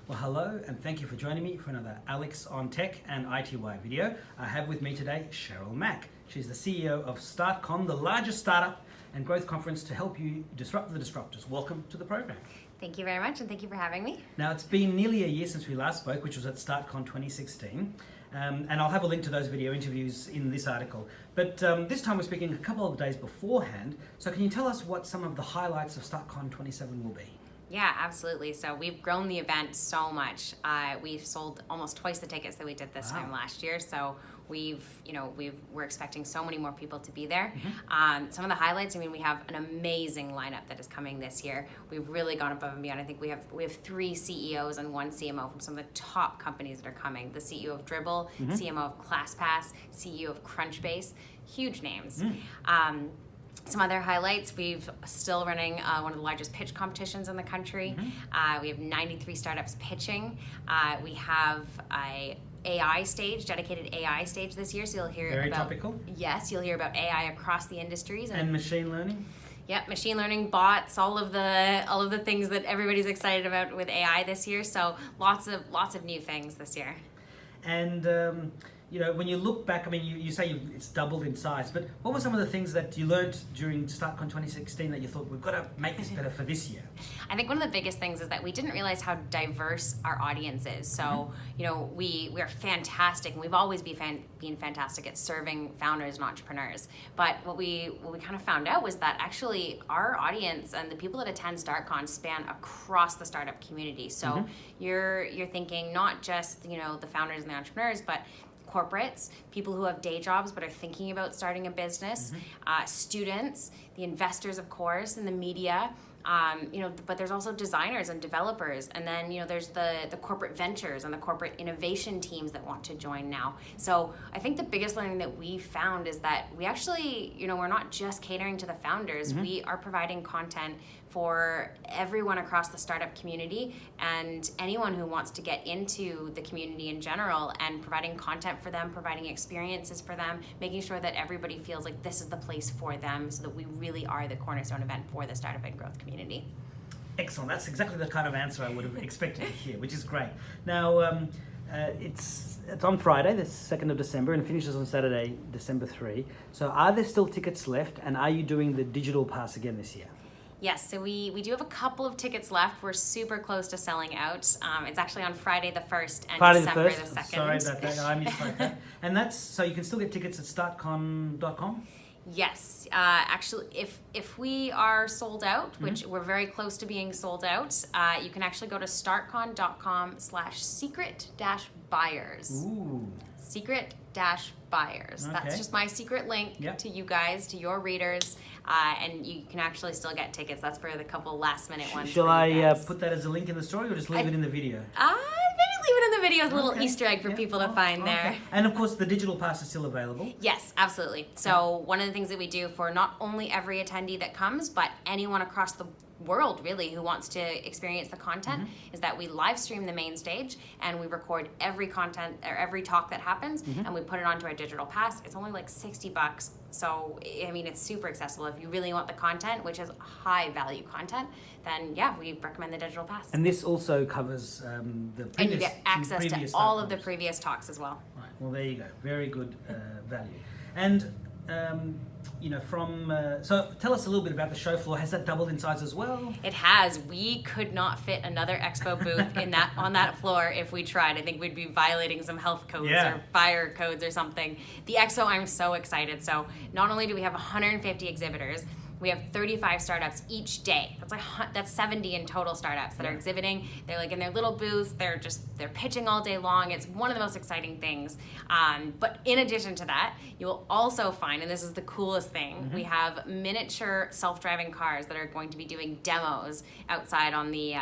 Well, hello, and thank you for joining me for another Alex on Tech and ITY video. I have with me today Cheryl Mack. She's the CEO of StartCon, the largest startup and growth conference to help you disrupt the disruptors. Welcome to the program. Thank you very much, and thank you for having me. Now, it's been nearly a year since we last spoke, which was at StartCon 2016. And I'll have a link to those video interviews in this article. But this time we're speaking a couple of days beforehand. So can you tell us what some of the highlights of StartCon 27 will be? Yeah, absolutely. So we've grown the event so much. We've sold almost twice the tickets that we did this time last year. So we're expecting so many more people to be there. Some of the highlights, we have an amazing lineup that is coming this year. We've really gone above and beyond. I think we have 3 CEOs and 1 CMO from some of the top companies that are coming. The CEO of Dribble, CMO of ClassPass, CEO of Crunchbase, huge names. Some other highlights, we've still running one of the largest pitch competitions in the country. We have 93 startups pitching. We have a dedicated AI stage this year, so you'll hear Very topical. Yes, you'll hear about AI across the industries. And machine learning? Yep, machine learning, bots, all of the things that everybody's excited about with AI this year, so lots of new things this year. And when you look back, you say it's doubled in size, but what were some of the things that you learned during StartCon 2016 that you thought, we've got to make this better for this year? I think one of the biggest things is that we didn't realize how diverse our audience is. So, we're fantastic, and we've always been fantastic at serving founders and entrepreneurs. But what we kind of found out was that actually our audience and the people that attend StartCon span across the startup community. So you're thinking not just, the founders and the entrepreneurs, but corporates, people who have day jobs but are thinking about starting a business, students, the investors, of course, and the media. But there's also designers and developers, and then there's the corporate ventures and the corporate innovation teams that want to join now. So I think the biggest learning that we found is that we actually, we're not just catering to the founders. We are providing content for everyone across the startup community and anyone who wants to get into the community in general, and providing content for them, providing experiences for them, making sure that everybody feels like this is the place for them, so that we really are the cornerstone event for the startup and growth community. Excellent. That's exactly the kind of answer I would have expected to hear, which is great. Now, it's on Friday, the 2nd of December, and finishes on Saturday, December 3. So are there still tickets left, and are you doing the digital pass again this year? Yes, so we do have a couple of tickets left. We're super close to selling out. It's actually on Friday the 1st and December the 2nd. Sorry about that, I misspoke that. And that's, so you can still get tickets at startcon.com? Yes, actually, if we are sold out, which we're very close to being sold out, you can actually go to startcon.com/secret-buyers. Ooh. Secret-buyers. Okay. That's just my secret link to you guys, to your readers, and you can actually still get tickets. That's for the couple last-minute ones. Shall I put that as a link in the story, or just leave it in the video? Maybe leave it in the video as a little Easter egg for people to find there. And of course, the digital pass is still available. Yes, absolutely. So one of the things that we do for not only every attendee that comes, but anyone across the world really who wants to experience the content, is that we live stream the main stage, and we record every content or every talk that happens, and we put it onto our digital pass. It's only like $60, so it's super accessible. If you really want the content, which is high value content, then we recommend the digital pass. And this also covers the previous, and you get access to all of the previous talks as well. Right. Well, there you go. Very good value. And so tell us a little bit about the show floor. Has that doubled in size as well? It has. We could not fit another expo booth on that floor if we tried. I think we'd be violating some health codes or fire codes or something. The expo, I'm so excited. So not only do we have 150 exhibitors, we have 35 startups each day. That's 70 in total startups that are exhibiting. They're like in their little booths. They're pitching all day long. It's one of the most exciting things. But in addition to that, you will also find, and this is the coolest thing, we have miniature self-driving cars that are going to be doing demos outside on the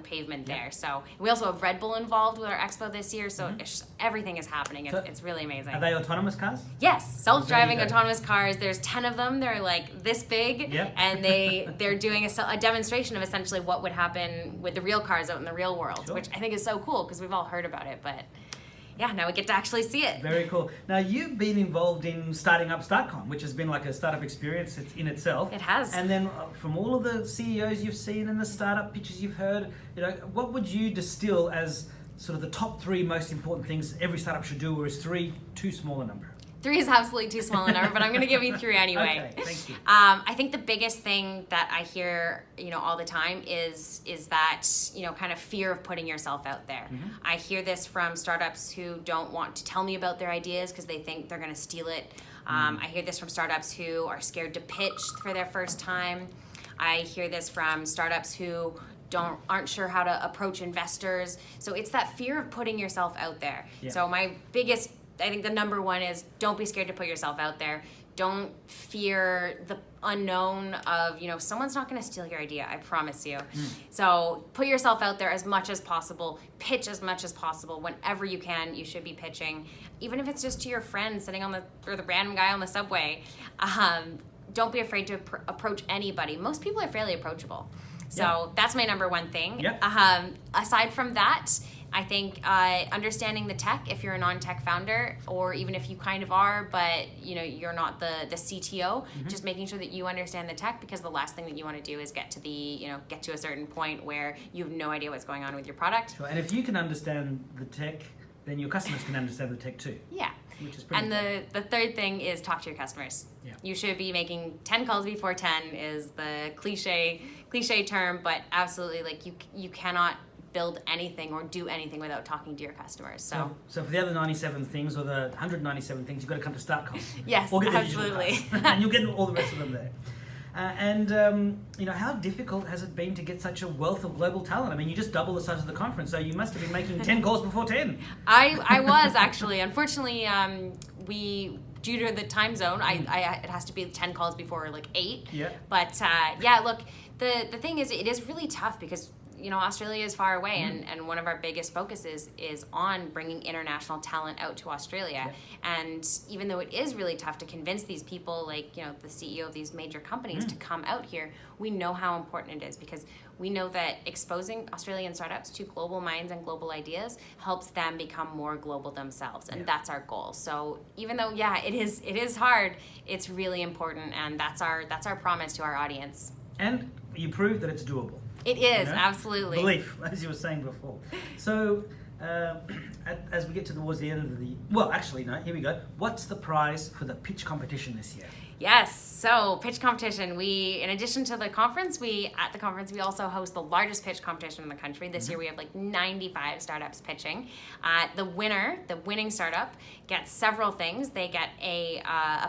pavement there. So we also have Red Bull involved with our expo this year. So everything is happening. It's really amazing. Are they autonomous cars? Yes, self-driving autonomous cars. There's 10 of them. They're like this big. And they're doing a demonstration of essentially what would happen with the real cars out in the real world, which I think is so cool because we've all heard about it. But yeah, now we get to actually see it. Very cool. Now, you've been involved in starting up StartCon, which has been like a startup experience in itself. It has. And then from all of the CEOs you've seen and the startup pitches you've heard, what would you distill as sort of the top 3 most important things every startup should do, or is 3 too small a number? 3 is absolutely too small a number, but I'm going to give you 3 anyway. Okay, thank you. I think the biggest thing that I hear, all the time is that, kind of fear of putting yourself out there. Mm-hmm. I hear this from startups who don't want to tell me about their ideas because they think they're going to steal it. I hear this from startups who are scared to pitch for their first time. I hear this from startups who aren't sure how to approach investors. So it's that fear of putting yourself out there. Yeah. So I think the number 1 is don't be scared to put yourself out there. Don't fear the unknown of, someone's not going to steal your idea, I promise you. So put yourself out there as much as possible, pitch as much as possible. Whenever you can, you should be pitching. Even if it's just to your friend sitting or the random guy on the subway. Don't be afraid to approach anybody. Most people are fairly approachable. So that's my number 1 thing. Yeah. Aside from that, I think understanding the tech, if you're a non-tech founder, or even if you kind of are, but you're not the CTO, just making sure that you understand the tech, because the last thing that you want to do is get to a certain point where you have no idea what's going on with your product. Sure. And if you can understand the tech, then your customers can understand the tech too. Yeah. Which is pretty And the third thing is talk to your customers. Yeah. You should be making 10 calls before 10 is the cliche term, but absolutely, you cannot build anything or do anything without talking to your customers. So for the other 97 things, or the 197 things, you've got to come to StartCon. Yes, or get the absolutely. digital pass. And you'll get all the rest of them there. How difficult has it been to get such a wealth of global talent? I mean, you just double the size of the conference, so you must have been making 10 calls before 10. I was actually. Unfortunately, due to the time zone, it has to be 10 calls before 8. Yeah. But look, the thing is, it is really tough because Australia is far away, and one of our biggest focuses is on bringing international talent out to Australia. Yeah. And even though it is really tough to convince these people, the CEO of these major companies to come out here, we know how important it is, because we know that exposing Australian startups to global minds and global ideas helps them become more global themselves, and that's our goal. So even though it is hard, it's really important, and that's our promise to our audience. And you proved that it's doable. It is, absolutely. Belief, as you were saying before. So, as we get towards the end of here we go. What's the prize for the pitch competition this year? Yes, so pitch competition. In addition to the conference, we also host the largest pitch competition in the country. This year we have 95 startups pitching. The winning startup gets several things. They get a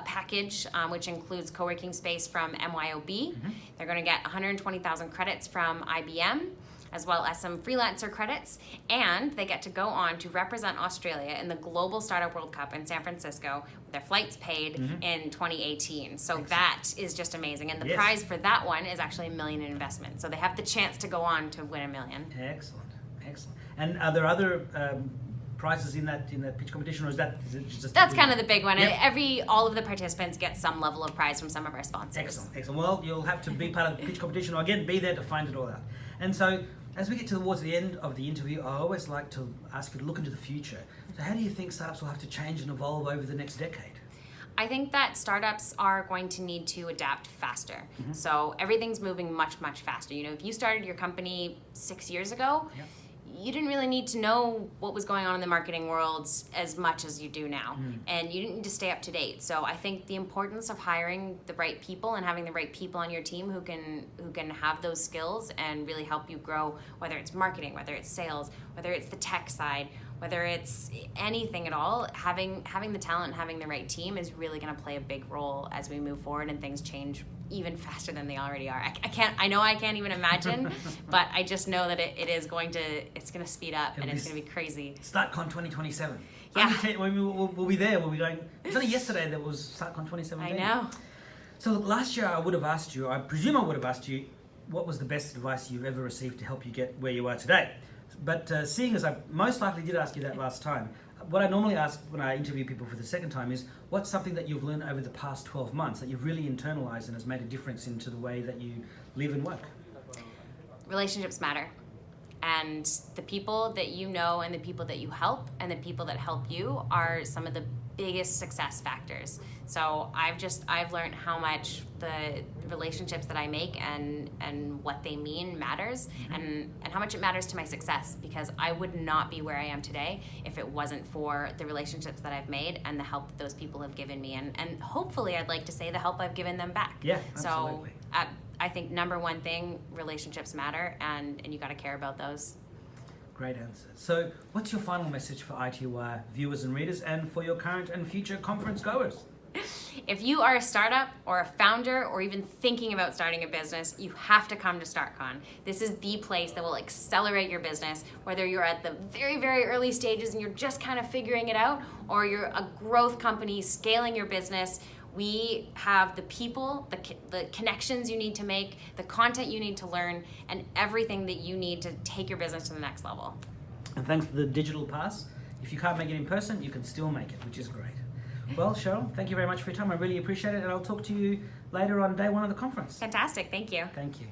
package which includes co-working space from MYOB. They're going to get 120,000 credits from IBM, as well as some freelancer credits, and they get to go on to represent Australia in the Global Startup World Cup in San Francisco with their flights paid in 2018. So excellent. That is just amazing. And the prize for that one is actually $1 million in investment. So they have the chance to go on to win $1 million. Excellent. And are there other prizes in that pitch competition, or is it just? That's kind of the big one. Yep. All of the participants get some level of prize from some of our sponsors. Excellent. Well, you'll have to be part of the pitch competition, or again, be there to find it all out. And so, as we get towards the end of the interview, I always like to ask you to look into the future. So how do you think startups will have to change and evolve over the next decade? I think that startups are going to need to adapt faster. So everything's moving much, much faster. If you started your company 6 years ago, you didn't really need to know what was going on in the marketing world as much as you do now. And you didn't need to stay up to date. So I think the importance of hiring the right people and having the right people on your team who can have those skills and really help you grow, whether it's marketing, whether it's sales, whether it's the tech side, whether it's anything at all, having the talent and having the right team is really going to play a big role as we move forward and things change even faster than they already are. I know I can't even imagine, but I just know that it's going to speed up, and it's going to be crazy. StartCon 2027. Yeah. We'll be there. We'll be going. It's only yesterday that was StartCon 2017. I know. So last year I presume I would have asked you, what was the best advice you've ever received to help you get where you are today? But seeing as I most likely did ask you that last time, what I normally ask when I interview people for the second time is, what's something that you've learned over the past 12 months that you've really internalized and has made a difference into the way that you live and work? Relationships matter. And the people that you know and the people that you help and the people that help you are some of the biggest success factors. So I've learned how much the relationships that I make and what they mean matters, and how much it matters to my success, because I would not be where I am today if it wasn't for the relationships that I've made and the help that those people have given me, and hopefully I'd like to say the help I've given them back. Yeah, absolutely. So I think number one thing, relationships matter, and you got to care about those. Great answer. So what's your final message for ITY viewers and readers, and for your current and future conference goers? If you are a startup or a founder or even thinking about starting a business, you have to come to StartCon. This is the place that will accelerate your business, whether you're at the very, very early stages and you're just kind of figuring it out, or you're a growth company scaling your business. We have the people, the connections you need to make, the content you need to learn, and everything that you need to take your business to the next level. And thanks to the digital pass, if you can't make it in person, you can still make it, which is great. Well, Cheryl, thank you very much for your time. I really appreciate it, and I'll talk to you later on day one of the conference. Fantastic, thank you. Thank you.